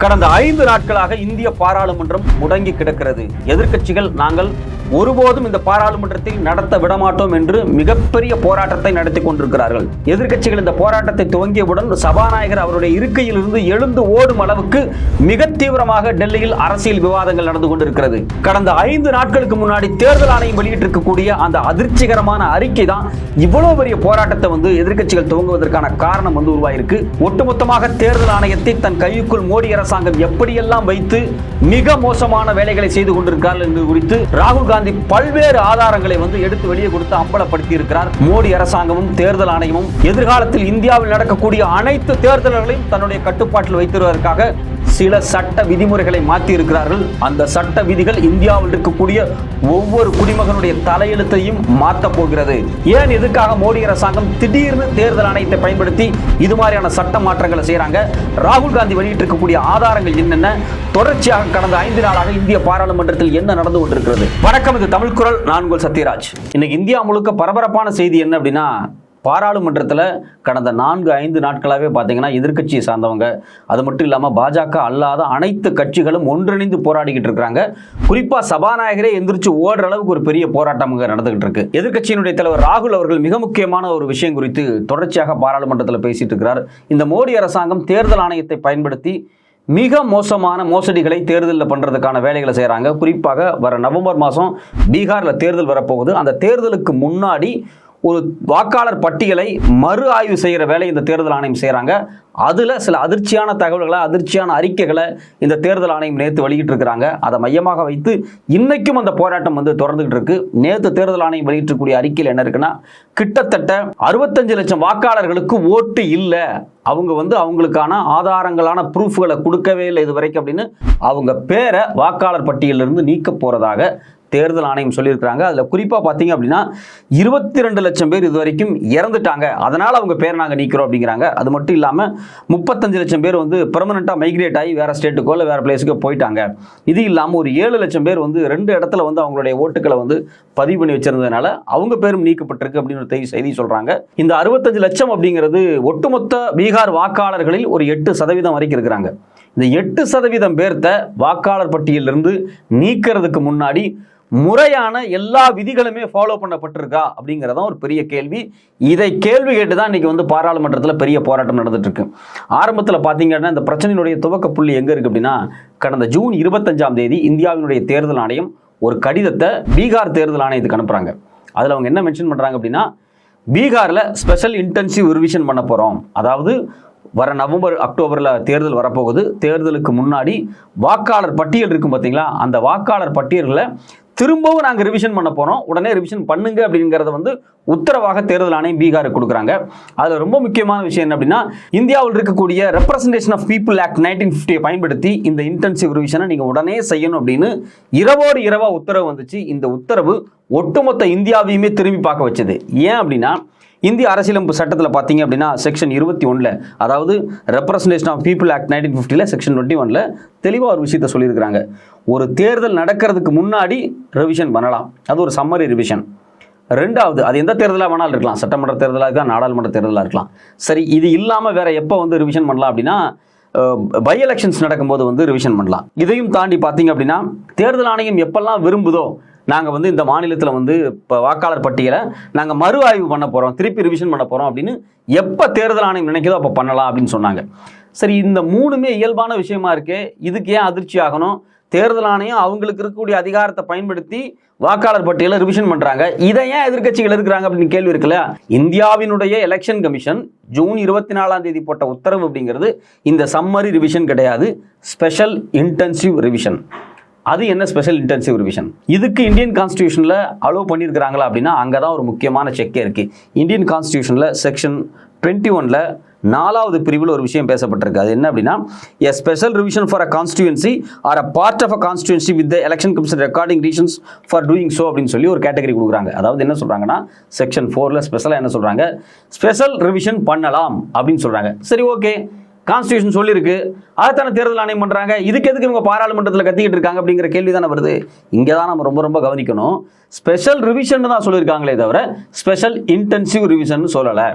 கடந்த 5 நாட்களாக இந்திய பாராளுமன்றம் முடங்கி கிடக்கிறது. எதிர்க்கட்சிகள் நாங்கள் ஒருபோதும் இந்த பாராளுமன்றத்தில் நடத்த விடமாட்டோம் என்று மிகப்பெரிய போராட்டத்தை நடத்தி கொண்டிருக்கிறார்கள். எதிர்க்கட்சிகள் இந்த போராட்டத்தை துவங்கியவுடன் சபாநாயகர் அவருடைய இருக்கையில் இருந்து எழுந்து ஓடும் அளவுக்கு மிக தீவிரமாக டெல்லியில் அரசியல் விவாதங்கள் நடந்து கொண்டிருக்கிறது. கடந்த 5 நாட்களுக்கு முன்னாடி தேர்தல் ஆணையம் வெளியிட்டிருக்கக்கூடிய அந்த அதிர்ச்சிகரமான அறிக்கை தான் இவ்வளவு பெரிய போராட்டத்தை எதிர்க்கட்சிகள் துவங்குவதற்கான காரணம் உருவாயிருக்கு. ஒட்டுமொத்தமாக தேர்தல் ஆணையத்தை தன் கைக்குள் மோடி அரசாங்கம் எப்படியெல்லாம் வைத்து மிக மோசமான வேலைகளை செய்து கொண்டிருக்கிறார்கள் என்பது குறித்து ராகுல் காந்தி பல்வேறு ஆதாரங்களை எடுத்து வெளியே கொடுத்து அம்பலப்படுத்தி இருக்கிறார். மோடி அரசாங்கமும் தேர்தல் ஆணையமும் எதிர்காலத்தில் இந்தியாவில் நடக்கக்கூடிய அனைத்து தேர்தல்களையும் தன்னுடைய கட்டுப்பாட்டில் வைத்திருப்பதற்காக சில சட்ட விதிமுறைகளை மாற்றி இருக்கிறார்கள். அந்த சட்ட விதிகள் இந்தியாவில் இருக்கக்கூடிய ஒவ்வொரு குடிமகனுடைய தலையெழுத்தையும் மாற்ற போகிறது. ஏன் எதுக்காக மோடி அரசாங்கம் திடீர்னு தேர்தல் ஆணையத்தை பயன்படுத்தி இது மாதிரியான சட்ட மாற்றங்களை செய்யறாங்க? ராகுல் காந்தி வெளியிட்டிருக்கக்கூடிய ஆதாரங்கள் என்னென்ன? தொடர்ச்சியாக கடந்த 5 நாளாக இந்திய பாராளுமன்றத்தில் என்ன நடந்து கொண்டிருக்கிறது? வணக்கம், இது தமிழ் குரல். நான் உங்கள் சத்யராஜ். இன்னைக்கு இந்தியா முழுக்க பரபரப்பான செய்தி என்ன அப்படின்னா, பாராளுமன்றத்தில் கடந்த 4-5 நாட்களாகவே பார்த்தீங்கன்னா எதிர்க்கட்சியை சார்ந்தவங்க, அது மட்டும் இல்லாமல் பாஜக அல்லாத அனைத்து கட்சிகளும் ஒன்றிணைந்து போராடிக்கிட்டு இருக்கிறாங்க. குறிப்பாக சபாநாயகரே எந்திரிச்சு ஓடுற அளவுக்கு ஒரு பெரிய போராட்டம் நடந்துகிட்டு இருக்கு. எதிர்க்கட்சியினுடைய தலைவர் ராகுல் அவர்கள் மிக முக்கியமான ஒரு விஷயம் குறித்து தொடர்ச்சியாக பாராளுமன்றத்தில் பேசிட்டு இருக்கிறார். இந்த மோடி அரசாங்கம் தேர்தல் ஆணையத்தை பயன்படுத்தி மிக மோசமான மோசடிகளை தேர்தலில் பண்ணுறதுக்கான வேலைகளை செய்கிறாங்க. குறிப்பாக வர நவம்பர் மாதம் பீகாரில் தேர்தல் வரப்போகுது. அந்த தேர்தலுக்கு முன்னாடி ஒரு வாக்காளர் பட்டியலை மறு ஆய்வு செய்கிற வேலை இந்த தேர்தல் ஆணையம் செய்கிறாங்க. அதில் சில அதிர்ச்சியான தகவல்களை, அதிர்ச்சியான அறிக்கைகளை இந்த தேர்தல் ஆணையம் நேற்று வெளியிட்டிருக்கிறாங்க. அதை மையமாக வைத்து இன்னைக்கும் அந்த போராட்டம் தொடர்ந்துகிட்டு இருக்கு. நேற்று தேர்தல் ஆணையம் வெளியிட்டிருக்கக்கூடிய அறிக்கையில் என்ன இருக்குன்னா, கிட்டத்தட்ட 65 லட்சம் வாக்காளர்களுக்கு ஓட்டு இல்லை, அவங்க அவங்களுக்கான ஆதாரங்களான ப்ரூஃப்களை கொடுக்கவே இல்லை இது வரைக்கும் அப்படின்னு அவங்க பேரை வாக்காளர் பட்டியலிருந்து நீக்க போறதாக தேர்தல் ஆணையம் சொல்லியிருக்கிறாங்க. அதில் குறிப்பாக பார்த்தீங்க அப்படின்னா 22 லட்சம் பேர் இது வரைக்கும் இறந்துட்டாங்க, அதனால் அவங்க பேரை நாங்கள் நீக்கிறோம் அப்படிங்கிறாங்க. அது மட்டும் இல்லாமல் 35 லட்சம் பேர் பெர்மனெண்ட்டாக மைக்ரேட் ஆகி வேறு ஸ்டேட்டுக்கோ இல்லை வேறு பிளேஸுக்கோ போயிட்டாங்க. இது இல்லாமல் ஒரு 7 லட்சம் பேர் 2 இடத்துல அவங்களுடைய ஓட்டுக்களை பதிவு பண்ணி வச்சிருந்ததுனால அவங்க பேரும் நீக்கப்பட்டிருக்கு அப்படின்னு ஒரு செய்தி சொல்கிறாங்க. இந்த 65 லட்சம் அப்படிங்கிறது ஒட்டுமொத்த பீகார் வாக்காளர்களில் ஒரு 8% வரைக்கும் இருக்கிறாங்க. இந்த 8% பேர்த்த வாக்காளர் பட்டியலிருந்து நீக்கிறதுக்கு முன்னாடி முறையான எல்லா விதிகளுமே ஃபாலோ பண்ணப்பட்டிருக்கா அப்படிங்கிறதான் ஒரு பெரிய கேள்வி. இதை கேள்வி கேட்டுதான் இன்னைக்கு பாராளுமன்றத்தில் பெரிய போராட்டம் நடந்துட்டு இருக்கு. ஆரம்பத்தில் பார்த்தீங்கன்னா இந்த பிரச்சனையினுடைய துவக்க புள்ளி எங்க இருக்கு அப்படின்னா, கடந்த ஜூன் 25ஆம் தேதி இந்தியாவினுடைய தேர்தல் ஆணையம் ஒரு கடிதத்தை பீகார் தேர்தல் ஆணையத்துக்கு அனுப்புறாங்க. அதில் அவங்க என்ன மென்ஷன் பண்றாங்க அப்படின்னா, பீகாரில் ஸ்பெஷல் இன்டென்சிவ் ரிவிஷன் பண்ண போறோம். அதாவது வர நவம்பர் அக்டோபரில் தேர்தல் வரப்போகுது. தேர்தலுக்கு முன்னாடி வாக்காளர் பட்டியல் இருக்கும் பார்த்தீங்களா, அந்த வாக்காளர் பட்டியல்களை திரும்பவும் நாங்கள் ரிவிஷன் பண்ண போகிறோம், உடனே ரிவிஷன் பண்ணுங்க அப்படிங்கிறத உத்தரவாக தேர்தல் ஆணையம் பீகாருக்கு கொடுக்குறாங்க. அதில் ரொம்ப முக்கியமான விஷயம் என்ன அப்படின்னா, இந்தியாவில் இருக்கக்கூடிய ரெப்ரசன்டேஷன் ஆஃப் பீப்புள் ஆக்ட் 1950 பயன்படுத்தி இந்த இன்டென்சிவ் ரிவிஷனை நீங்கள் உடனே செய்யணும் அப்படின்னு இரவோடு இரவாக உத்தரவு வந்துச்சு. இந்த உத்தரவு ஒட்டுமொத்த இந்தியாவையுமே திரும்பி பார்க்க வச்சது. ஏன் அப்படின்னா, இந்திய அரசியலமைப்பு சட்டத்தில் பார்த்தீங்க அப்படின்னா செக்ஷன் 21, அதாவது representation of people act 1950 section 21 தெளிவாக ஒரு விஷயத்தை சொல்லியிருக்கிறாங்க. ஒரு தேர்தல் நடக்கிறதுக்கு முன்னாடி ரிவிஷன் பண்ணலாம், அது ஒரு சம்மரி ரிவிஷன். ரெண்டாவது, அது எந்த தேர்தலாக வேணாலும் இருக்கலாம், சட்டமன்ற தேர்தலாக இருக்கலாம், நாடாளுமன்ற தேர்தலாக இருக்கலாம். சரி, இது இல்லாமல் வேற எப்போ ரிவிஷன் பண்ணலாம் அப்படின்னா, பை எலெக்ஷன்ஸ் நடக்கும்போது ரிவிஷன் பண்ணலாம். இதையும் தாண்டி பார்த்தீங்க அப்படின்னா, தேர்தல் ஆணையம் எப்பெல்லாம் விரும்புதோ நாங்கள் இந்த மாநிலத்தில் இப்போ வாக்காளர் பட்டியலை நாங்கள் மறு ஆய்வு பண்ண போகிறோம், திருப்பி ரிவிஷன் பண்ண போகிறோம் அப்படின்னு எப்போ தேர்தல் ஆணையம் நினைக்கிறதோ அப்போ பண்ணலாம் அப்படின்னு சொன்னாங்க. சரி, இந்த 3மே இயல்பான விஷயமா இருக்கே, இதுக்கு ஏன் அதிர்ச்சி ஆகணும்? தேர்தல் ஆணையம் அவங்களுக்கு இருக்கக்கூடிய அதிகாரத்தை பயன்படுத்தி வாக்காளர் பட்டியலை ரிவிஷன் பண்றாங்க, இதை ஏன் எதிர்க்கட்சிகள் இருக்கிறாங்க அப்படின்னு கேள்வி இருக்குல்ல. இந்தியாவினுடைய எலெக்ஷன் கமிஷன் ஜூன் 24ஆம் தேதி போட்ட உத்தரவு அப்படிங்கிறது இந்த சம்மரி ரிவிஷன் கிடையாது, ஸ்பெஷல் இன்டென்சிவ் ரிவிஷன். அது என்ன ஸ்பெஷல் இன்டென்சிவ் ரிவிஷன்? இதுக்கு இந்தியன் கான்ஸ்டிடியூஷன்ல அலோவ் பண்ணியிருக்கிறாங்களா அப்படின்னா, அங்கதான் ஒரு முக்கியமான செக்கே இருக்கு. இந்தியன் கான்ஸ்டிடியூஷன்ல செக்ஷன் 21 4வது பிரிவில் ஒரு விஷயம் பேசப்பட்டிருக்கு. அது என்ன அப்படின்னா, a special revision for a constituency or a part of a constituency with the election commission recording reasons for doing so அப்படின்னு சொல்லி ஒரு கேட்டகரி கொடுக்குறாங்க. அதாவது என்ன சொல்றாங்கன்னா, செக்ஷன் 4ல ஸ்பெஷலா என்ன சொல்றாங்க, ஸ்பெஷல் ரிவிஷன் பண்ணலாம் அப்படின்னு சொல்றாங்க. சரி, ஓகே, கான்ஸ்டிடியூஷன் சொல்லியிருக்கு, அதைத்தான தேர்தல் ஆணையம் பண்றாங்க, இதுக்கு எதுக்கு இவங்க பாராளுமன்றத்தில் கத்திக்கிட்டு இருக்காங்க அப்படிங்கிற கேள்வி தானே வருது. இங்கே தான் நம்ம ரொம்ப ரொம்ப கவனிக்கணும். ஸ்பெஷல் ரிவிஷன் தான் சொல்லியிருக்காங்களே தவிர ஸ்பெஷல் இன்டென்சிவ் ரிவிஷன் சொல்லலை.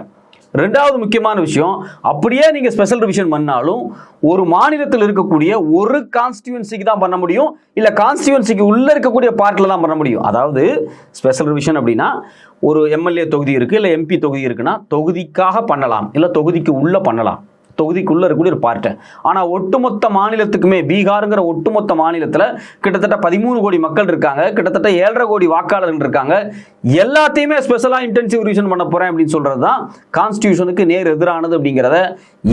ரெண்டாவது முக்கியமான விஷயம், அப்படியே நீங்க ஸ்பெஷல் ரிவிஷன் பண்ணாலும் ஒரு மாநிலத்தில் இருக்கக்கூடிய ஒரு கான்ஸ்டியூன்சிக்கு தான் பண்ண முடியும், இல்ல கான்ஸ்டியூன்சிக்கு உள்ள இருக்கக்கூடிய பார்ட்ல தான் பண்ண முடியும். அதாவது ஸ்பெஷல் ரிவிஷன் அப்படின்னா ஒரு எம்எல்ஏ தொகுதி இருக்கு, இல்ல எம்பி தொகுதி இருக்குன்னா தொகுதிக்காக பண்ணலாம், இல்ல தொகுதிக்கு உள்ள பண்ணலாம், தொகுதிக்குள்ள இருக்கக்கூடிய ஒரு பார்ட். ஆனா ஒட்டுமொத்த மாநிலத்துக்குமே, பீகாருங்கிற ஒட்டுமொத்த மாநிலத்துல கிட்டத்தட்ட 13 கோடி மக்கள் இருக்காங்க, கிட்டத்தட்ட 7.5 கோடி வாக்காளர்கள் இருக்காங்க, எல்லாத்தையுமே ஸ்பெஷலா இன்டென்சிவ் ரிவிஷன் பண்ண போறேன் அப்படின்னு சொல்றதுதான் கான்ஸ்டிடியூஷனுக்கு நேர் எதிரானது அப்படிங்கிறத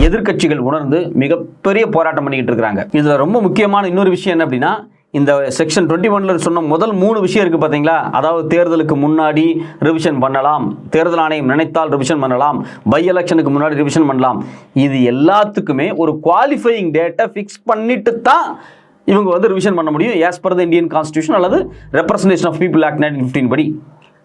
எதிர்க்கட்சிகள் உணர்ந்து மிகப்பெரிய போராட்டம் பண்ணிக்கிட்டு இருக்காங்க. இதுல ரொம்ப முக்கியமான இன்னொரு விஷயம் என்ன அப்படின்னா, இந்த செக்ஷன் 21ல சொன்ன முதல் 3 விஷயம் இருக்கு பாத்தீங்களா, அதாவது தேர்தலுக்கு முன்னாடி ரிவிஷன் பண்ணலாம், தேர்தல் ஆணையம் நினைத்தால் ரிவிஷன் பண்ணலாம், பை எலெக்ஷனுக்கு முன்னாடி ரிவிஷன் பண்ணலாம், இது எல்லாத்துக்குமே ஒரு குவாலிஃபையிங் டேட்டை ஃபிக்ஸ் பண்ணிட்டு தான் இவங்க வந்து ரிவிஷன் பண்ண முடியும், as per the Indian constitution அல்லது ரெப்ரசன்டேஷன் ஆஃப் பீப்புள் ஆக்ட் 1915 படி.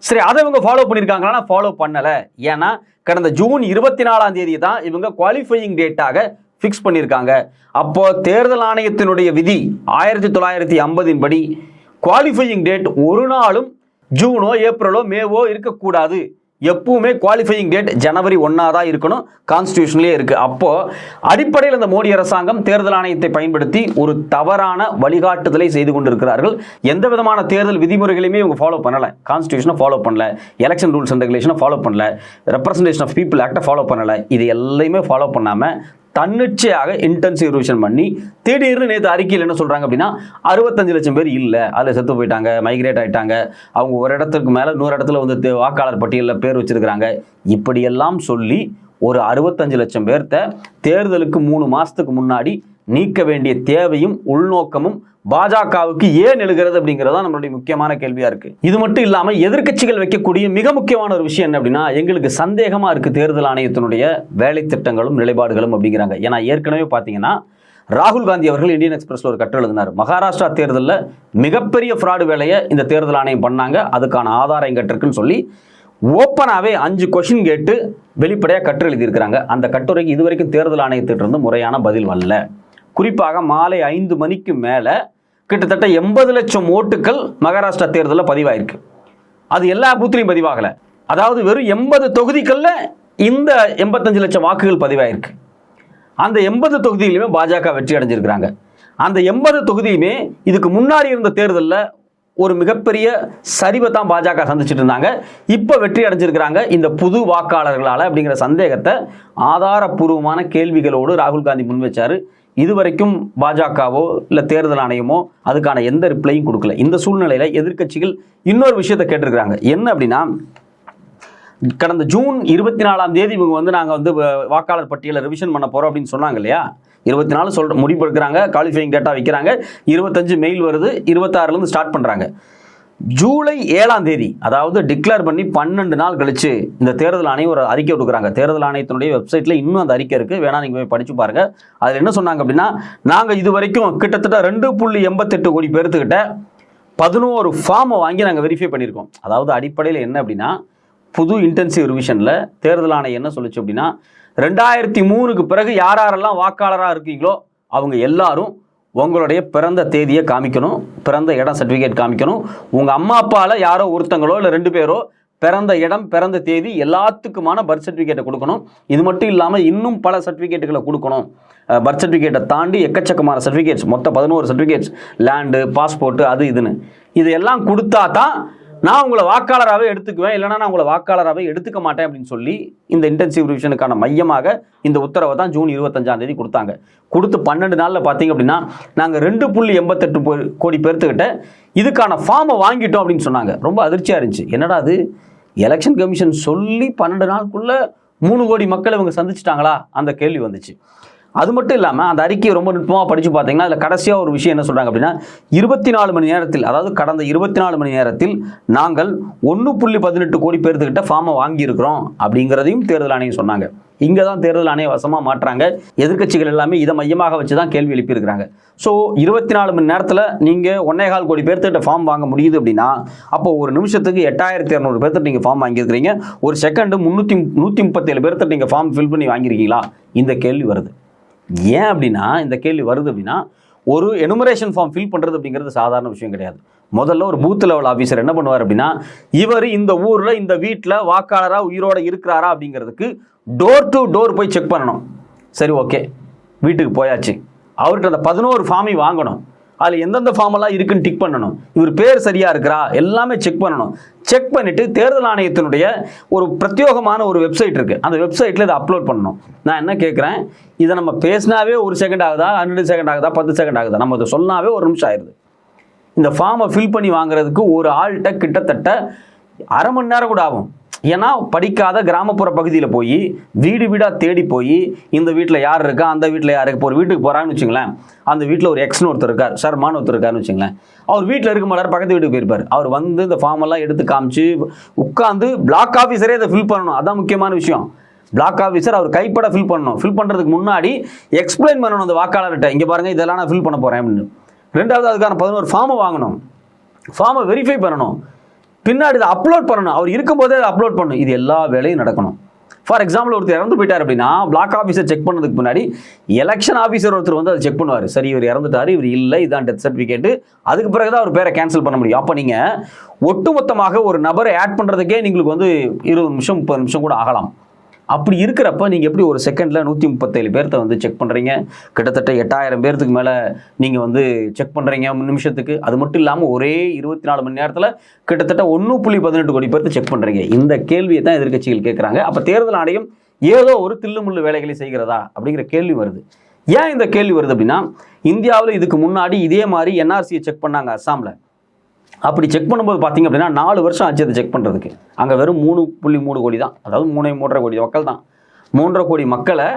சரி, அதை இவங்க ஃபாலோ பண்ணியிருக்காங்களா? ஃபாலோ பண்ணல. ஏன்னா கடந்த ஜூன் 24ஆம் தேதி தான் இவங்க குவாலிஃபையிங் டேட்டாக ஃபிக்ஸ் பண்ணியிருக்காங்க. அப்போ தேர்தல் ஆணையத்தினுடைய விதி 1950 படி குவாலிஃபையிங் டேட் ஒரு நாளும் ஜூனோ ஏப்ரலோ மேவோ இருக்கக்கூடாது. எப்பவுமே குவாலிஃபையிங் டேட் ஜனவரி 1 தான் இருக்கணும், கான்ஸ்டிடியூஷன்லேயே இருக்கு. அப்போ அடிப்படையில் இந்த மோடி அரசாங்கம் தேர்தல் ஆணையத்தை பயன்படுத்தி ஒரு தவறான வழிகாட்டுதலை செய்து கொண்டிருக்கிறார்கள். எந்த விதமான தேர்தல் விதிமுறைகளையுமே இவங்க ஃபாலோ பண்ணல, கான்ஸ்டிடியூஷனை ஃபாலோ பண்ணல, எலெக்ஷன் ரூல்ஸ் அண்ட் ரெகுலேஷனை ஃபாலோ பண்ணல, ரெப்ரசன்டேஷன் ஆஃப் பீப்புள் ஆக்டை ஃபாலோ பண்ணல. இது எல்லாமே ஃபாலோ பண்ணாம தன்னிச்சையாக இன்டென்சிவ் ரிவிஷன் பண்ணி திடீர்னு நேற்று அறிக்கையில் என்ன சொல்றாங்க அப்படின்னா 65 லட்சம் பேர் இல்லை, அதில் செத்து போயிட்டாங்க, மைக்ரேட் ஆயிட்டாங்க, அவங்க ஒரு இடத்துக்கு மேலே 100 இடத்துல வந்து வாக்காளர் பட்டியலில் பேர் வச்சிருக்கிறாங்க. இப்படியெல்லாம் சொல்லி ஒரு 65 லட்சம் பேர்த்த தேர்தலுக்கு 3 மாசத்துக்கு முன்னாடி நீக்க வேண்டிய தேவையும் உள்நோக்கமும் பாஜகவுக்கு ஏன் எழுகிறது அப்படிங்கிறதா நம்மளுடைய முக்கியமான கேள்வியா இருக்கு. இது மட்டும் இல்லாம எதிர்க்கட்சிகள் வைக்கக்கூடிய மிக முக்கியமான ஒரு விஷயம் என்ன அப்படின்னா, எங்களுக்கு சந்தேகமா இருக்கு தேர்தல் ஆணையத்தினுடைய வேலை திட்டங்களும் நிலைப்பாடுகளும் அப்படிங்கிறாங்க. ஏன்னா ஏற்கனவே பாத்தீங்கன்னா ராகுல் காந்தி அவர்கள் இந்தியன் எக்ஸ்பிரஸ்ல ஒரு கட்டுரை எழுதினார். மகாராஷ்டிரா தேர்தலில் மிகப்பெரிய ஃப்ராடு வேலையை இந்த தேர்தல் ஆணையம் பண்ணாங்க, அதுக்கான ஆதாரம் எங்கிட்ட இருக்குன்னு சொல்லி ஓப்பனாகவே 5 கொஸ்டின் கேட்டு வெளிப்படையாக கட்டுரை எழுதியிருக்கிறாங்க. அந்த கட்டுரைக்கு இதுவரைக்கும் தேர்தல் ஆணையத்திலிருந்து முறையான பதில் வரல. குறிப்பாக மாலை 5 மணிக்கு மேலே கிட்டத்தட்ட 80 லட்சம் ஓட்டுகள் மகாராஷ்டிரா தேர்தலில் பதிவாயிருக்கு. அது எல்லா பூத்திலையும் பதிவாகலை. அதாவது வெறும் 80 தொகுதிகளில் இந்த 85 லட்சம் வாக்குகள் பதிவாயிருக்கு. அந்த 80 தொகுதியிலுமே பாஜக வெற்றி அடைஞ்சிருக்கிறாங்க. அந்த 80 தொகுதியுமே இதுக்கு முன்னாடி இருந்த தேர்தலில் ஒரு மிகப்பெரிய சரிவை தான் பாஜக சந்திச்சுட்டு இருந்தாங்க. இப்போ வெற்றி அடைஞ்சிருக்கிறாங்க இந்த புது வாக்காளர்களால் அப்படிங்கிற சந்தேகத்தை ஆதாரப்பூர்வமான கேள்விகளோடு ராகுல் காந்தி முன்வச்சாரு. இதுவரைக்கும் பாஜகவோ இல்லை தேர்தல் ஆணையமோ அதுக்கான எந்த ரிப்ளையும் கொடுக்கல. இந்த சூழ்நிலையில் எதிர்க்கட்சிகள் இன்னொரு விஷயத்தை கேட்டிருக்கிறாங்க. என்ன அப்படின்னா, கடந்த ஜூன் 24ஆம் தேதி இவங்க வந்து நாங்கள் வந்து வாக்காளர் பட்டியலை ரிவிஷன் பண்ண போகிறோம் அப்படின்னு சொன்னாங்க இல்லையா, 24 முடிவு எடுக்கிறாங்க, குவாலிஃபையிங் டேட்டா வைக்கிறாங்க, 25 மெயில் வருது, 26லேருந்து ஸ்டார்ட் பண்ணுறாங்க. ஜூலை 7ஆம் தேதி அதாவது டிக்ளேர் பண்ணி 12 நாள் கழிச்சு இந்த தேர்தல் ஆணையம் ஒரு அறிக்கை கொடுக்குறாங்க. தேர்தல் ஆணையத்தினுடைய வெப்சைட்ல இன்னும் அந்த அறிக்கை இருக்கு, வேணா நீங்க போய் படிச்சு பாருங்க. அதுல என்ன சொன்னாங்க அப்படின்னா, நாங்க இது வரைக்கும் கிட்டத்தட்ட 2.88 கோடி பேர்த்துக்கிட்ட 11 ஃபார்மை வாங்கி நாங்கள் வெரிஃபை பண்ணியிருக்கோம். அதாவது அடிப்படையில் என்ன அப்படின்னா, புது இன்டென்சிவ் ரிவிஷன்ல தேர்தல் ஆணையம் என்ன சொல்லுச்சு அப்படின்னா, 2003க்கு பிறகு யாரெல்லாம் வாக்காளராக இருக்கீங்களோ அவங்க எல்லாரும் உங்களுடைய பிறந்த தேதியை காமிக்கணும், பிறந்த இடம் சர்டிஃபிகேட் காமிக்கணும், உங்கள் அம்மா அப்பாவில் யாரோ ஒருத்தங்களோ இல்லை 2 பேரோ பிறந்த இடம் பிறந்த தேதி எல்லாத்துக்குமான பர்த் சர்டிஃபிகேட்டை கொடுக்கணும். இது மட்டும் இல்லாமல் இன்னும் பல சர்டிஃபிகேட்டுகளை கொடுக்கணும். பர்த் சர்டிஃபிகேட்டை தாண்டி எக்கச்சக்கமான சர்டிஃபிகேட்ஸ், மொத்தம் 11 சர்டிஃபிகேட்ஸ், லேண்டு, பாஸ்போர்ட்டு, அது இதுன்னு இதெல்லாம் கொடுத்தா தான் நான் உங்களை வாக்காளராகவே எடுத்துக்குவேன், இல்லைனா நான் உங்களை வாக்காளராகவே எடுத்துக்க மாட்டேன் அப்படின்னு சொல்லி இந்த இன்டென்சிவ் ரிவிஷனுக்கான மையமாக இந்த உத்தரவை தான் ஜூன் 25ஆம் தேதி கொடுத்தாங்க. கொடுத்து 12 நாளில் பார்த்தீங்க அப்படின்னா நாங்கள் 2.88 கோடி பேர்த்துக்கிட்ட இதுக்கான ஃபார்மை வாங்கிட்டோம் அப்படின்னு சொன்னாங்க. ரொம்ப அதிர்ச்சியாக இருந்துச்சு. என்னடா அது, எலெக்ஷன் கமிஷன் சொல்லி 12 நாளுக்குள்ள 3 கோடி மக்கள் இவங்க சந்திச்சிட்டாங்களா அந்த கேள்வி வந்துச்சு. அது மட்டும் இல்லாமல் அந்த அறிக்கையை ரொம்ப நுட்பமாக படித்து பார்த்தீங்கன்னா அதில் கடைசியாக ஒரு விஷயம் என்ன சொல்கிறாங்க அப்படின்னா, 24 மணி நேரத்தில், அதாவது கடந்த 24 மணி நேரத்தில் நாங்கள் 1.18 கோடி பேர்த்துக்கிட்ட ஃபார்மை வாங்கியிருக்கிறோம் அப்படிங்கிறதையும் தேர்தல் ஆணையம் சொன்னாங்க. இங்கே தான் தேர்தல் ஆணையம் வசமாக மாட்டுறாங்க. எதிர்க்கட்சிகள் எல்லாமே இதை மையமாக வச்சு தான் கேள்வி எழுப்பியிருக்கிறாங்க. ஸோ 24 மணி நேரத்தில் நீங்கள் 1.25 கோடி பேர்த்துக்கிட்ட ஃபார்ம் வாங்க முடியுது அப்படின்னா, அப்போ ஒரு நிமிஷத்துக்கு 8200 பேர்த்துட்டு நீங்கள் ஃபார்ம் வாங்கியிருக்கிறீங்க. ஒரு செகண்டு 137 பேர்த்துட்டு நீங்கள் ஃபார்ம் ஃபில் பண்ணி வாங்கியிருக்கீங்களா, இந்த கேள்வி வருது. ஏன் அப்படின்னா இந்த கேள்வி வருது அப்படின்னா, ஒரு எனுமரேஷன் ஃபார்ம் ஃபில் பண்ணுறது அப்படிங்கிறது சாதாரண விஷயம் கிடையாது. முதல்ல ஒரு பூத் லெவல் ஆஃபீஸர் என்ன பண்ணுவார் அப்படின்னா, இவர் இந்த ஊரில் இந்த வீட்டில் வாக்காளராக உயிரோட இருக்கிறாரா அப்படிங்கிறதுக்கு டோர் டு டோர் போய் செக் பண்ணணும். சரி, ஓகே, வீட்டுக்கு போயாச்சு. அவர்கிட்ட அந்த 11 ஃபார்மையும் வாங்கணும். அதில் எந்தெந்த ஃபார்மெல்லாம் இருக்குன்னு டிக் பண்ணணும். இவர் பேர் சரியா இருக்கிறா எல்லாமே செக் பண்ணணும். செக் பண்ணிட்டு தேர்தல் ஆணையத்தினுடைய ஒரு பிரத்யேகமான ஒரு வெப்சைட் இருக்கு, அந்த வெப்சைட்ல இதை அப்லோட் பண்ணணும். நான் என்ன கேட்குறேன், இதை நம்ம பேசினாவே 1 செகண்ட் ஆகுதா, 100 செகண்ட் ஆகுதா, 10 செகண்ட் ஆகுதா? நம்ம இதை சொன்னாவே 1 நிமிஷம் ஆயிடுது. இந்த ஃபார்மை ஃபில் பண்ணி வாங்குறதுக்கு ஒரு ஆள்கிட்ட கிட்டத்தட்ட அரை மணி நேரம் கூட ஆகும். ஏன்னா படிக்காத கிராமப்புற பகுதியில் போய் வீடு வீடாக தேடி போய் இந்த வீட்டில் யார் இருக்கா, அந்த வீட்டில் யார் இருக்கு, இப்போ ஒரு வீட்டுக்கு போகிறான்னு வச்சுங்களேன், அந்த வீட்டில் ஒரு எக்ஸ்னு ஒருத்தர் இருக்கார், சர்மான்னு ஒருத்தர் இருக்காருன்னு வச்சுங்களேன். அவர் வீட்டில் இருக்க மாட்டார், பக்கத்து வீட்டுக்கு போயிருப்பார். அவர் வந்து இந்த ஃபார்ம் எல்லாம் எடுத்து காமிச்சு உட்காந்து பிளாக் ஆஃபீஸரே இதை ஃபில் பண்ணணும். அதான் முக்கியமான விஷயம். பிளாக் ஆஃபீஸர் அவர் கைப்பட ஃபில் பண்ணணும். ஃபில் பண்ணுறதுக்கு முன்னாடி எக்ஸ்பிளைன் பண்ணணும் அந்த வாக்காளர்கிட்ட, இங்கே பாருங்க இதெல்லாம் நான் ஃபில் பண்ண போகிறேன் அப்படின்னு. ரெண்டாவது அதுக்கான 11 ஃபார்மை வாங்கணும், ஃபார்மை வெரிஃபை பண்ணணும், பின்னாடி இதை அப்லோட் பண்ணணும், அவர் இருக்கும்போதே அதை அப்லோட் பண்ணணும். இது எல்லா வேலையும் நடக்கணும். ஃபார் எக்ஸாம்பிள், ஒருத்தர் இறந்து போயிட்டார் அப்படின்னா பிளாக் ஆஃபீஸர் செக் பண்ணதுக்கு முன்னாடி எலெக்ஷன் ஆஃபீஸர் ஒருத்தர் வந்து அதை செக் பண்ணுவார். சரி, இவர் இறந்துட்டாரு, இவர் இல்லை, இதான் டெத் சர்டிஃபிகேட், அதுக்கு பிறகு தான் அவர் பேரை கேன்சல் பண்ண முடியும். அப்போ நீங்கள் ஒட்டுமொத்தமாக ஒரு நபரை ஆட் பண்ணுறதுக்கே உங்களுக்கு வந்து 20 நிமிஷம் 30 நிமிஷம் கூட ஆகலாம். அப்படி இருக்கிறப்ப நீங்கள் எப்படி ஒரு செகண்டில் 137 பேர்த்த வந்து செக் பண்ணுறீங்க? கிட்டத்தட்ட 8000 பேர்த்துக்கு மேலே நீங்கள் வந்து செக் பண்ணுறீங்க நிமிஷத்துக்கு. அது மட்டும் இல்லாமல் ஒரே 24 மணி நேரத்தில் கிட்டத்தட்ட 1.18 கோடி பேர்த்து செக் பண்ணுறீங்க. இந்த கேள்வியை தான் எதிர்க்கட்சிகள் கேட்குறாங்க. அப்போ தேர்தல் ஆணையம் ஏதோ ஒரு தில்லுமுள்ளு வேலைகளை செய்கிறதா அப்படிங்கிற கேள்வி வருது. ஏன் இந்த கேள்வி வருது அப்படின்னா, இந்தியாவில் இதுக்கு முன்னாடி இதே மாதிரி என்ஆர்சியை செக் பண்ணாங்க அஸ்ஸாமில். அப்படி செக் பண்ணும்போது பார்த்தீங்க அப்படின்னா 4 வருஷம் ஆச்சு அதை செக் பண்ணுறதுக்கு. அங்கே வெறும் 3.3 கோடி தான், அதாவது 3.5 கோடி மக்கள் தான். 3.5 கோடி மக்களை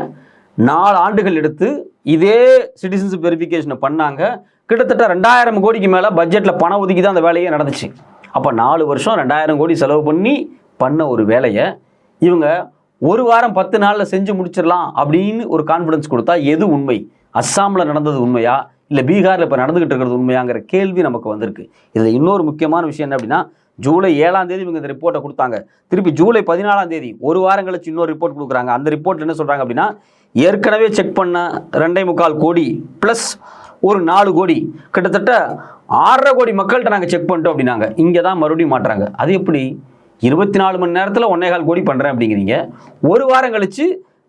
4 ஆண்டுகள் எடுத்து இதே சிட்டிசன்ஷிப் வெரிஃபிகேஷனை பண்ணாங்க. கிட்டத்தட்ட 2000 கோடிக்கு மேலே பட்ஜெட்டில் பணம் ஒதுக்கி தான் அந்த வேலையே நடந்துச்சு. அப்போ 4 வருஷம் 2000 கோடி செலவு பண்ணி பண்ண ஒரு வேலையை இவங்க 1 வாரம் 10 நாளில் செஞ்சு முடிச்சிடலாம் அப்படின்னு ஒரு கான்ஃபிடன்ஸ் கொடுத்தா எது உண்மை? அஸ்ஸாமில் நடந்தது உண்மையா, இல்லை பீகாரில் இப்போ நடந்துகிட்டு இருக்கிறது உண்மையாங்கிற கேள்வி நமக்கு வந்திருக்கு. இதில் இன்னொரு முக்கியமான விஷயம் என்ன அப்படின்னா, ஜூலை 7ஆம் தேதி இவங்க இந்த ரிப்போர்ட்டை கொடுத்தாங்க. திருப்பி ஜூலை 14ஆம் தேதி ஒரு வாரம் கழிச்சு இன்னொரு ரிப்போர்ட் கொடுக்குறாங்க. அந்த ரிப்போர்ட் என்ன சொல்கிறாங்க அப்படின்னா, ஏற்கனவே செக் பண்ண 2.25 கோடி ப்ளஸ் ஒரு 4 கோடி கிட்டத்தட்ட 6.5 கோடி மக்கள்கிட்ட நாங்கள் செக் பண்ணிட்டோம் அப்படின்னாங்க. இங்கே தான் மறுபடியும் மாட்டுறாங்க. அது எப்படி 24 மணி நேரத்தில் 1.25 கோடி பண்ணுறேன் அப்படிங்கிறீங்க, ஒரு வாரம் கழிச்சு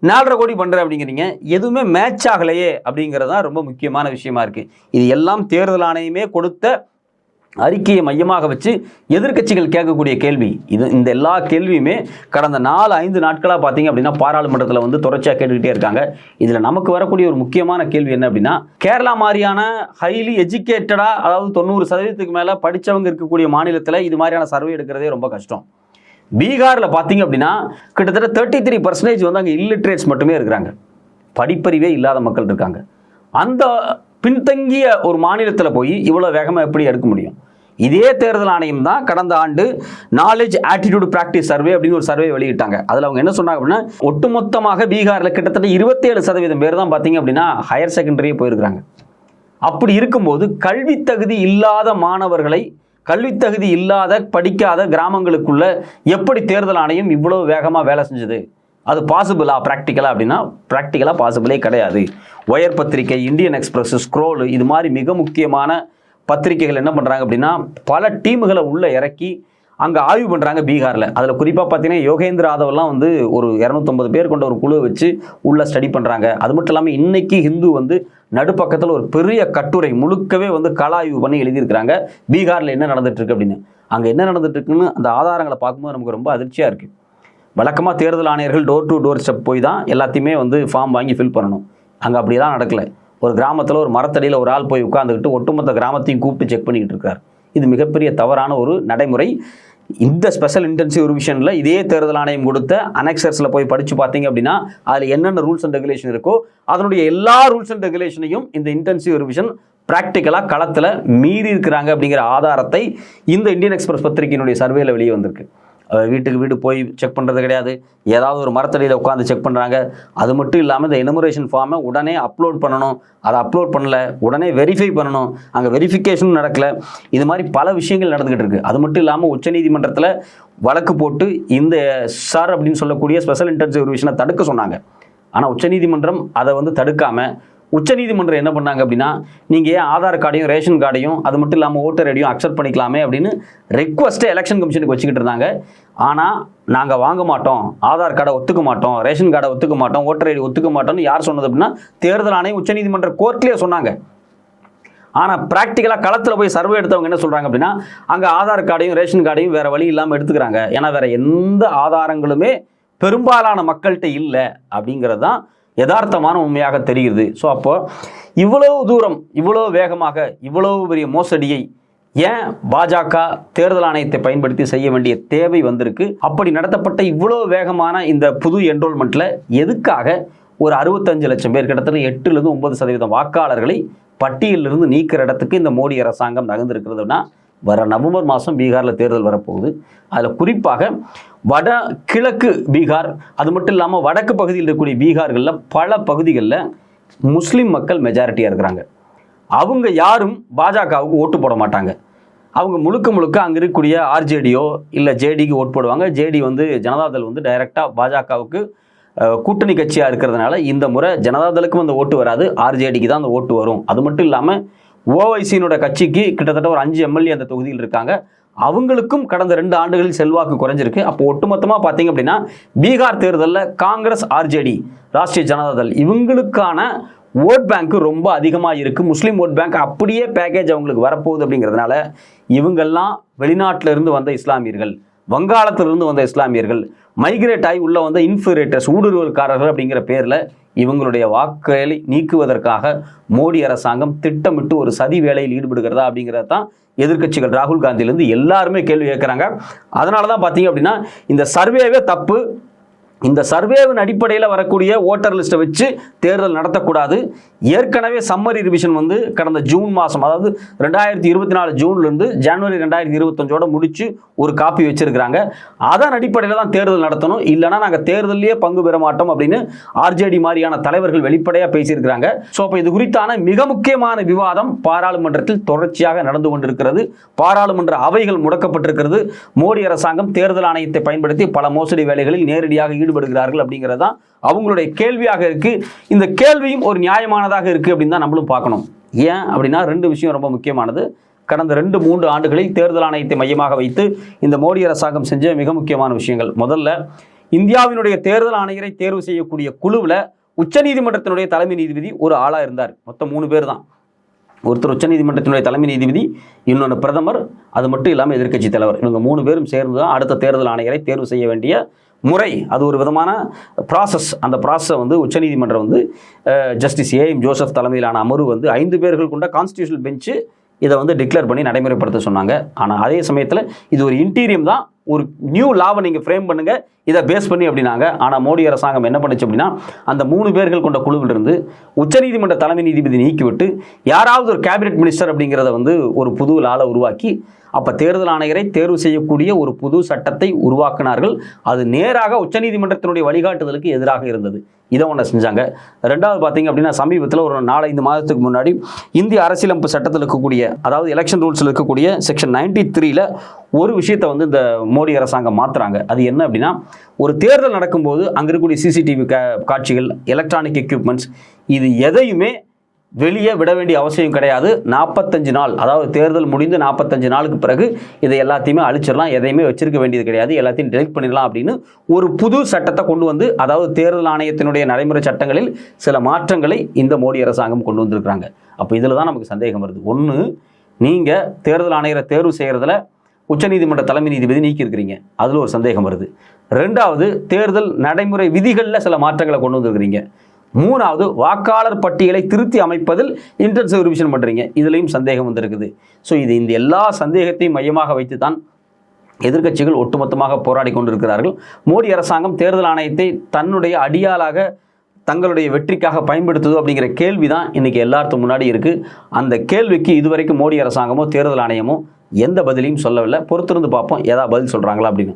4.5 கோடி பண்ணுறேன் அப்படிங்கிறீங்க, எதுவுமே மேட்ச் ஆகலையே அப்படிங்கிறது தான் ரொம்ப முக்கியமான விஷயமா இருக்குது. இது எல்லாம் தேர்தல் ஆணையமே கொடுத்த அறிக்கையை மையமாக வச்சு எதிர்க்கட்சிகள் கேட்கக்கூடிய கேள்வி. இந்த எல்லா கேள்வியுமே கடந்த 4-5 நாட்களாக பார்த்தீங்க அப்படின்னா பாராளுமன்றத்தில் வந்து தொடர்ச்சியாக கேட்டுக்கிட்டே இருக்காங்க. இதில் நமக்கு வரக்கூடிய ஒரு முக்கியமான கேள்வி என்ன அப்படின்னா, கேரளா மாதிரியான ஹைலி எஜுகேட்டடாக, அதாவது 90% மேலே படித்தவங்க இருக்கக்கூடிய மாநிலத்தில் இது மாதிரியான சர்வே எடுக்கிறதே ரொம்ப கஷ்டம். பீகாரில் பார்த்தீங்க அப்படின்னா கிட்டத்தட்ட 33% வந்து அங்கே இல்லிட்ரேட்ஸ் மட்டுமே இருக்கிறாங்க, படிப்பறிவே இல்லாத மக்கள் இருக்காங்க. அந்த பின்தங்கிய ஒரு மாநிலத்தில் போய் இவ்வளோ வேகமாக எப்படி எடுக்க முடியும்? இதே தேர்தல் ஆணையம் தான் கடந்த ஆண்டு நாலேஜ் ஆட்டிடியூட் பிராக்டிஸ் சர்வே அப்படின்னு ஒரு சர்வே வெளியிட்டாங்க. அதில் அவங்க என்ன சொன்னாங்க அப்படின்னா, ஒட்டுமொத்தமாக பீகாரில் கிட்டத்தட்ட 27% பேர் தான் பார்த்தீங்க அப்படின்னா ஹையர் செகண்டரியே போயிருக்கிறாங்க. அப்படி இருக்கும்போது கல்வி தகுதி இல்லாத மாணவர்களை, கல்வி தகுதி இல்லாத படிக்காத கிராமங்களுக்குள்ள எப்படி தேர்தல் ஆணையம் இவ்வளவு வேகமாக வேலை செஞ்சது? அது பாசிபிளா ப்ராக்டிக்கலா அப்படின்னா ப்ராக்டிக்கலாக பாசிபிளே கிடையாது. ஒயர் பத்திரிகை, இந்தியன் எக்ஸ்பிரஸ், ஸ்க்ரோல், இது மாதிரி மிக முக்கியமான பத்திரிகைகள் என்ன பண்ணுறாங்க அப்படின்னா பல டீமுகளை உள்ளே இறக்கி அங்கே ஆய்வு பண்ணுறாங்க பீகாரில். அதில் குறிப்பாக பார்த்தீங்கன்னா யோகேந்திர யாதவ்லாம் வந்து ஒரு 250 பேர் கொண்ட ஒரு குழுவை வச்சு உள்ள ஸ்டடி பண்ணுறாங்க. அது மட்டும் இல்லாமல் இன்னைக்கு ஹிந்து வந்து நடுப்பக்கத்தில் ஒரு பெரிய கட்டுரை முழுக்கவே வந்து கள ஆய்வு பண்ணி எழுதியிருக்கிறாங்க பீகாரில் என்ன நடந்துட்டு இருக்கு அப்படின்னு. அங்கே என்ன நடந்துட்டு இருக்குன்னு அந்த ஆதாரங்களை பார்க்கும்போது நமக்கு ரொம்ப அதிர்ச்சியாக இருக்குது. வழக்கமாக தேர்தல் ஆணையர்கள் டோர் டு டோர் ஸ்டெப் போய் தான் எல்லாத்தையுமே வந்து ஃபார்ம் வாங்கி ஃபில் பண்ணணும். அங்கே அப்படிலாம் நடக்கலை. ஒரு கிராமத்தில் ஒரு மரத்தடியில் ஒரு ஆள் போய் உட்காந்துக்கிட்டு ஒட்டுமொத்த கிராமத்தையும் கூப்பிட்டு செக் பண்ணிக்கிட்டு இருக்கார். இது மிகப்பெரிய தவறான ஒரு நடைமுறை. இந்த ஸ்பெஷல் இன்டென்சிவ் ரிவிஷனில் இதே தேர்தல் ஆணையம் கொடுத்த அனெக்சர்ஸில் போய் படித்து பார்த்தீங்க அப்படின்னா அதில் என்னென்ன ரூல்ஸ் அண்ட் ரெகுலேஷன் இருக்கோ அதனுடைய எல்லா ரூல்ஸ் அண்ட் ரெகுலேஷனையும் இந்த இன்டென்சிவ் ரிவிஷன் ப்ராக்டிக்கலாக களத்தில் மீறி இருக்கிறாங்க அப்படிங்கிற ஆதாரத்தை இந்த இந்தியன் எக்ஸ்பிரஸ் பத்திரிகையினுடைய சர்வேல வெளியே வந்திருக்கு. வீட்டுக்கு வீடு போய் செக் பண்ணுறது கிடையாது, ஏதாவது ஒரு மரத்தடியில் உட்காந்து செக் பண்ணுறாங்க. அது மட்டும் இல்லாமல் இந்த எனுமரேஷன் ஃபார்மை உடனே அப்லோட் பண்ணணும், அதை அப்லோட் பண்ணல உடனே வெரிஃபை பண்ணணும், அங்கே வெரிஃபிகேஷனும் நடக்கலை. இது மாதிரி பல விஷயங்கள் நடந்துக்கிட்டு இருக்குது. அது மட்டும் இல்லாமல் உச்சநீதிமன்றத்தில் வழக்கு போட்டு இந்த சார் அப்படின்னு சொல்லக்கூடிய ஸ்பெஷல் இன்டென்சிவ் ரிவிஷனை தடுக்க சொன்னாங்க. ஆனால் உச்சநீதிமன்றம் அதை வந்து தடுக்காமல் உச்சநீதிமன்றம் என்ன பண்ணாங்க அப்படின்னா, நீங்கள் ஏன் ஆதார் கார்டையும் ரேஷன் கார்டையும் அது மட்டும் இல்லாமல் ஓட்டர் ஐடியும் அக்செப்ட் பண்ணிக்கலாமே அப்படின்னு ரெக்வஸ்ட்டை எலெக்ஷன் கமிஷனுக்கு வச்சுக்கிட்டு இருந்தாங்க. ஆனால் நாங்கள் வாங்க மாட்டோம், ஆதார் கார்டை ஒத்துக்க மாட்டோம், ரேஷன் கார்டை ஒத்துக்க மாட்டோம், ஓட்டர் ஐடி ஒத்துக்க மாட்டோம்னு யார் சொன்னது அப்படின்னா தேர்தல் ஆணையம் உச்சநீதிமன்ற கோர்ட்லேயே சொன்னாங்க. ஆனால் ப்ராக்டிக்கலாக களத்தில் போய் சர்வே எடுத்தவங்க என்ன சொல்கிறாங்க அப்படின்னா, அங்கே ஆதார் கார்டையும் ரேஷன் கார்டையும் வேறு வழி இல்லாமல் எடுத்துக்கிறாங்க. ஏன்னா வேறு எந்த ஆதாரங்களுமே பெரும்பாலான மக்கள்கிட்ட இல்லை அப்படிங்கிறது தான் யதார்த்தமான உண்மையாக தெரிகிறது. ஸோ அப்போ இவ்வளவு தூரம் இவ்வளோ வேகமாக இவ்வளவு பெரிய மோசடியை ஏன் பாஜக தேர்தல் ஆணையத்தை பயன்படுத்தி செய்ய வேண்டிய தேவை வந்திருக்கு? அப்படி நடத்தப்பட்ட இவ்வளோ வேகமான இந்த புது என்ரோல்மெண்ட்டில் எதுக்காக ஒரு 65 லட்சம் பேர், கிட்டத்தட்ட 8லிருந்து 9% வாக்காளர்களை பட்டியலிருந்து நீக்கிற இடத்துக்கு இந்த மோடி அரசாங்கம் நகர்ந்திருக்கிறதுனா, வர நவம்பர் மாதம் பீகாரில் தேர்தல் வரப்போகுது. அதில் குறிப்பாக வட கிழக்கு பீகார், அது மட்டும் இல்லாமல் வடக்கு பகுதியில் இருக்கக்கூடிய பீகார்களில் பல பகுதிகளில் முஸ்லீம் மக்கள் மெஜாரிட்டியாக இருக்கிறாங்க. அவங்க யாரும் பாஜகவுக்கு ஓட்டு போட மாட்டாங்க. அவங்க முழுக்க முழுக்க அங்கே இருக்கக்கூடிய ஆர்ஜேடியோ இல்லை ஜேடிக்கு ஓட்டு போடுவாங்க. ஜேடி ஜனதாதள் டைரெக்டாக பாஜகவுக்கு கூட்டணி கட்சியாக இருக்கிறதுனால இந்த முறை ஜனதாதளுக்கும் அந்த ஓட்டு வராது, ஆர்ஜேடிக்கு தான் அந்த ஓட்டு வரும். அது மட்டும் இல்லாமல் ஓவைசியினோட கட்சிக்கு கிட்டத்தட்ட ஒரு 5 எம்எல்ஏ அந்த தொகுதியில் இருக்காங்க. அவங்களுக்கும் கடந்த 2 ஆண்டுகளில் செல்வாக்கு குறைஞ்சிருக்கு. அப்போ ஒட்டுமொத்தமாக பார்த்தீங்க அப்படின்னா பீகார் தேர்தலில் காங்கிரஸ், ஆர்ஜேடி, ராஷ்டிரிய ஜனதாதள் இவங்களுக்கான ஓட் பேங்க் ரொம்ப அதிகமாக இருக்குது. முஸ்லீம் ஓட் பேங்க் அப்படியே பேக்கேஜ் அவங்களுக்கு வரப்போகுது. அப்படிங்கிறதுனால இவங்கெல்லாம் வெளிநாட்டிலிருந்து வந்த இஸ்லாமியர்கள், வங்காளத்திலிருந்து வந்த இஸ்லாமியர்கள், மைக்ரேட் ஆகி உள்ள வந்த இன்ஃபில்ட்ரேட்டர்ஸ், ஊடுருவல்காரர்கள் அப்படிங்கிற பேரில் இவங்களுடைய வாக்குகளை நீக்குவதற்காக மோடி அரசாங்கம் திட்டமிட்டு ஒரு சதி வேலையில் ஈடுபடுகிறதா அப்படிங்கிறது தான் எதிர்க்கட்சிகள் ராகுல் காந்தியிலிருந்து எல்லாருமே கேள்வி கேட்குறாங்க. அதனால தான் பார்த்தீங்க அப்படின்னா இந்த சர்வேவே தப்பு. இந்த சர்வேவின் அடிப்படையில் வரக்கூடிய ஓட்டர் லிஸ்ட்டை வச்சு தேர்தல் நடத்தக்கூடாது. ஏற்கனவே சம்மரி ரிவிஷன் கடந்த ஜூன் மாதம், அதாவது 2024 ஜூன்லேருந்து ஜனவரி 2025 முடிச்சு ஒரு காப்பி வச்சிருக்கிறாங்க. அதன் அடிப்படையில் தான் தேர்தல் நடத்தணும், இல்லைனா நாங்கள் தேர்தலையே பங்கு பெற மாட்டோம் அப்படின்னு ஆர்ஜேடி மாதிரியான தலைவர்கள் வெளிப்படையாக பேசியிருக்கிறாங்க. ஸோ அப்போ இது குறித்தான மிக முக்கியமான விவாதம் பாராளுமன்றத்தில் தொடர்ச்சியாக நடந்து கொண்டிருக்கிறது. பாராளுமன்ற அவைகள் முடக்கப்பட்டிருக்கிறது. மோடி அரசாங்கம் தேர்தல் ஆணையத்தை பயன்படுத்தி பல மோசடி வேலைகளில் நேரடியாக ஈடுபடுகிறார்கள் அப்படிங்கிறது தான் அவங்களுடைய கேள்வியாக இருக்கு. இந்த கேள்வியும் ஒரு நியாயமானதாக இருக்கு அப்படின்னு தான் நம்மளும் பார்க்கணும். ஏன் அப்படின்னா 2 விஷயம் ரொம்ப முக்கியமானது. கடந்த 2-3 ஆண்டுகளில் தேர்தல் ஆணையத்தை மையமாக வைத்து இந்த மோடி அரசாங்கம் செஞ்ச மிக முக்கியமான விஷயங்கள், முதல்ல இந்தியாவினுடைய தேர்தல் ஆணையரை தேர்வு செய்யக்கூடிய குழுவில் உச்சநீதிமன்றத்தினுடைய தலைமை நீதிபதி ஒரு ஆளாக இருந்தார். மொத்தம் 3 பேர் தான். ஒருத்தர் உச்சநீதிமன்றத்தினுடைய தலைமை நீதிபதி, இன்னொன்று பிரதமர், அது மட்டும் இல்லாமல் எதிர்க்கட்சி தலைவர். இவங்க 3 பேரும் சேர்ந்து தான் அடுத்த தேர்தல் ஆணையரை தேர்வு செய்ய வேண்டிய முறை. அது ஒரு விதமான ப்ராசஸ். அந்த ப்ராசஸை உச்சநீதிமன்றம் ஜஸ்டிஸ் ஏஎம் ஜோசப் தலைமையிலான அமர்வு 5 பேர்கள் கொண்ட கான்ஸ்டியூஷனல் பெஞ்சு இதை டிக்ளேர் பண்ணி நடைமுறைப்படுத்த சொன்னாங்க. ஆனால் அதே சமயத்தில் இது ஒரு இன்டீரியம் தான், ஒரு நியூ லாவை நீங்கள் ஃப்ரேம் பண்ணுங்க இதை பேஸ் பண்ணி அப்படின்னாங்க. ஆனால் மோடி அரசாங்கம் என்ன பண்ணுச்சு அப்படின்னா, அந்த 3 பேர்கள் கொண்ட குழுவிலிருந்து உச்சநீதிமன்ற தலைமை நீதிபதி நீக்கிவிட்டு யாராவது ஒரு கேபினெட் மினிஸ்டர் அப்படிங்கிறத ஒரு புது லாவை உருவாக்கி அப்போ தேர்தல் ஆணையரை தேர்வு செய்யக்கூடிய ஒரு புது சட்டத்தை உருவாக்கினார்கள். அது நேராக உச்சநீதிமன்றத்தினுடைய வழிகாட்டுதலுக்கு எதிராக இருந்தது. இதை ஒன்று செஞ்சாங்க. 2வது பார்த்தீங்க அப்படின்னா, சமீபத்தில் ஒரு 4-5 மாதத்துக்கு முன்னாடி இந்திய அரசியலமைப்பு சட்டத்தில் இருக்கக்கூடிய, அதாவது எலெக்ஷன் ரூல்ஸில் இருக்கக்கூடிய செக்ஷன் 93ல் ஒரு விஷயத்தை இந்த மோடி அரசாங்கம் மாற்றுறாங்க. அது என்ன அப்படின்னா, ஒரு தேர்தல் நடக்கும்போது அங்கே இருக்கக்கூடிய சிசிடிவி காட்சிகள், எலக்ட்ரானிக் எக்யூப்மெண்ட்ஸ், இது எதையுமே வெளியே விட வேண்டிய அவசியம் கிடையாது. 45 நாள், அதாவது தேர்தல் முடிந்து 45 நாளுக்கு பிறகு இதை எல்லாத்தையுமே அழிச்சிடலாம், எதையுமே வச்சிருக்க வேண்டியது கிடையாது, எல்லாத்தையும் டெலிட் பண்ணிடலாம் அப்படின்னு ஒரு புது சட்டத்தை கொண்டு அதாவது தேர்தல் ஆணையத்தினுடைய நடைமுறை சட்டங்களில் சில மாற்றங்களை இந்த மோடி அரசாங்கம் கொண்டு வந்திருக்கிறாங்க. அப்போ இதில் தான் நமக்கு சந்தேகம் வருது. ஒன்று, நீங்கள் தேர்தல் ஆணையரை தேர்வு செய்கிறதுல உச்சநீதிமன்ற தலைமை நீதிபதி நீக்கியிருக்கிறீங்க, அதில் ஒரு சந்தேகம் வருது. 2வது, தேர்தல் நடைமுறை விதிகளில் சில மாற்றங்களை கொண்டு வந்திருக்கிறீங்க. 3வது, வாக்காளர் பட்டியலை திருத்தி அமைப்பதில் இன்டென்சிவ் ரிவிஷன் பண்ணுறீங்க, இதுலேயும் சந்தேகம் வந்திருக்குது. ஸோ இந்த எல்லா சந்தேகத்தையும் மையமாக வைத்து தான் எதிர்க்கட்சிகள் ஒட்டுமொத்தமாக போராடி கொண்டிருக்கிறார்கள். மோடி அரசாங்கம் தேர்தல் ஆணையத்தை தன்னுடைய அடியாளாக தங்களுடைய வெற்றிக்காக பயன்படுத்துது அப்படிங்கிற கேள்வி தான் இன்றைக்கி எல்லாத்துக்கும் முன்னாடி இருக்குது. அந்த கேள்விக்கு இதுவரைக்கும் மோடி அரசாங்கமோ தேர்தல் ஆணையமோ எந்த பதிலையும் சொல்லவில்லை. பொறுத்திருந்து பார்ப்போம் ஏதாவது பதில் சொல்கிறாங்களா அப்படின்னு.